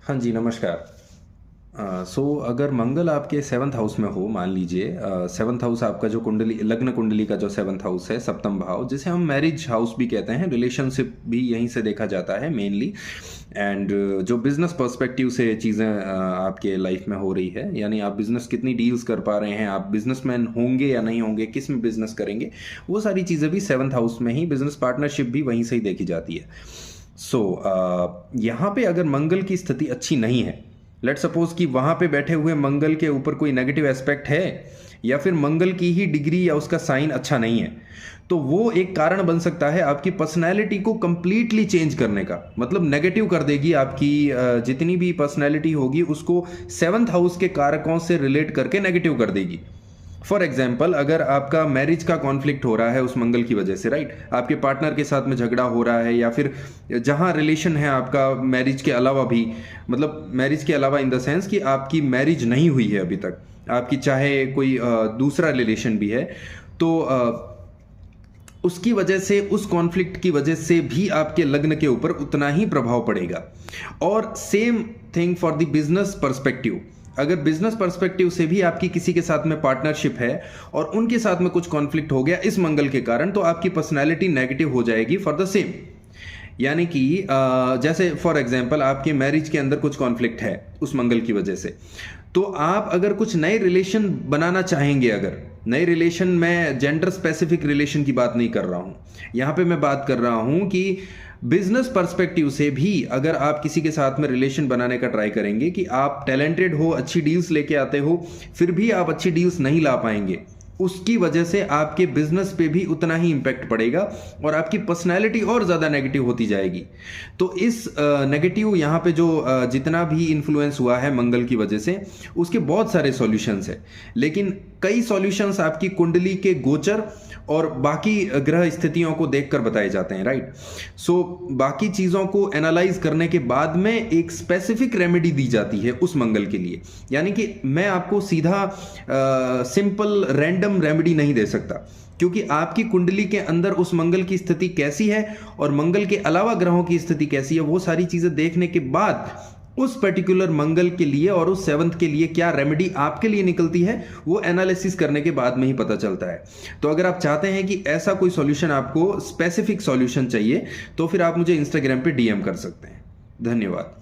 हाँ जी, नमस्कार। अगर मंगल आपके 7th हाउस में हो, मान लीजिए 7th हाउस आपका जो कुंडली लग्न कुंडली का जो 7th हाउस है, सप्तम भाव, जिसे हम मैरिज हाउस भी कहते हैं, रिलेशनशिप भी यहीं से देखा जाता है मेनली। एंड जो बिज़नेस पर्सपेक्टिव से चीज़ें आपके लाइफ में हो रही है, यानी आप बिज़नेस कितनी डील्स कर पा रहे हैं, आप बिज़नेसमैन होंगे या नहीं होंगे, किस में बिज़नेस करेंगे, वो सारी चीज़ें भी 7th हाउस में ही, बिज़नेस पार्टनरशिप भी वहीं से ही देखी जाती है। यहाँ पे अगर मंगल की स्थिति अच्छी नहीं है, लेट सपोज कि वहां पे बैठे हुए मंगल के ऊपर कोई नेगेटिव एस्पेक्ट है, या फिर मंगल की ही डिग्री या उसका साइन अच्छा नहीं है, तो वो एक कारण बन सकता है आपकी पर्सनैलिटी को कंप्लीटली चेंज करने का। मतलब नेगेटिव कर देगी आपकी जितनी भी पर्सनैलिटी होगी उसको 7th हाउस के कारकों से रिलेट करके नेगेटिव कर देगी। फॉर एग्जाम्पल, अगर आपका मैरिज का कॉन्फ्लिक्ट हो रहा है उस मंगल की वजह से, राइट, आपके पार्टनर के साथ में झगड़ा हो रहा है, या फिर जहां रिलेशन है आपका मैरिज के अलावा भी, मतलब मैरिज के अलावा इन द सेंस कि आपकी मैरिज नहीं हुई है अभी तक, आपकी चाहे कोई दूसरा रिलेशन भी है, तो उसकी वजह से, उस कॉन्फ्लिक्ट की वजह से भी आपके लग्न के ऊपर उतना ही प्रभाव पड़ेगा। और same thing for the business perspective. अगर बिजनेस पर्सपेक्टिव से भी आपकी किसी के साथ में पार्टनरशिप है और उनके साथ में कुछ कॉन्फ्लिक्ट हो गया इस मंगल के कारण, तो आपकी पर्सनैलिटी नेगेटिव हो जाएगी फॉर द सेम। यानी कि जैसे फॉर एग्जांपल आपके मैरिज के अंदर कुछ कॉन्फ्लिक्ट है उस मंगल की वजह से, तो आप अगर कुछ नए रिलेशन बनाना चाहेंगे, अगर नए रिलेशन, मैं जेंडर स्पेसिफिक रिलेशन की बात नहीं कर रहा हूं, यहां पे मैं बात कर रहा हूं कि बिजनेस पर्सपेक्टिव से भी अगर आप किसी के साथ में रिलेशन बनाने का ट्राई करेंगे, कि आप टैलेंटेड हो, अच्छी डील्स लेके आते हो, फिर भी आप अच्छी डील्स नहीं ला पाएंगे, उसकी वजह से आपके बिजनेस पे भी उतना ही इंपैक्ट पड़ेगा और आपकी पर्सनैलिटी और ज़्यादा नेगेटिव होती जाएगी। तो इस नेगेटिव यहाँ पे जो जितना भी इन्फ्लुएंस हुआ है मंगल की वजह से, उसके बहुत सारे सॉल्यूशंस हैं, लेकिन कई सॉल्यूशंस आपकी कुंडली के गोचर और बाकी ग्रह स्थितियों को देखकर बताए जाते हैं, राइट। बाकी चीज़ों को एनालाइज करने के बाद में एक स्पेसिफिक रेमेडी दी जाती है उस मंगल के लिए। यानी कि मैं आपको सीधा सिंपल रैंडम रेमेडी नहीं दे सकता, क्योंकि आपकी कुंडली के अंदर उस मंगल की स्थिति कैसी है और मंगल के अलावा ग्रहों की स्थिति कैसी है, वो सारी चीजें देखने के बाद उस पर्टिकुलर मंगल के लिए और उस 7th के लिए क्या रेमेडी आपके लिए निकलती है, वो एनालिसिस करने के बाद में ही पता चलता है। तो अगर आप चाहते हैं कि ऐसा कोई सॉल्यूशन, आपको स्पेसिफिक सॉल्यूशन चाहिए, तो फिर आप मुझे इंस्टाग्राम पे डीएम कर सकते हैं। धन्यवाद।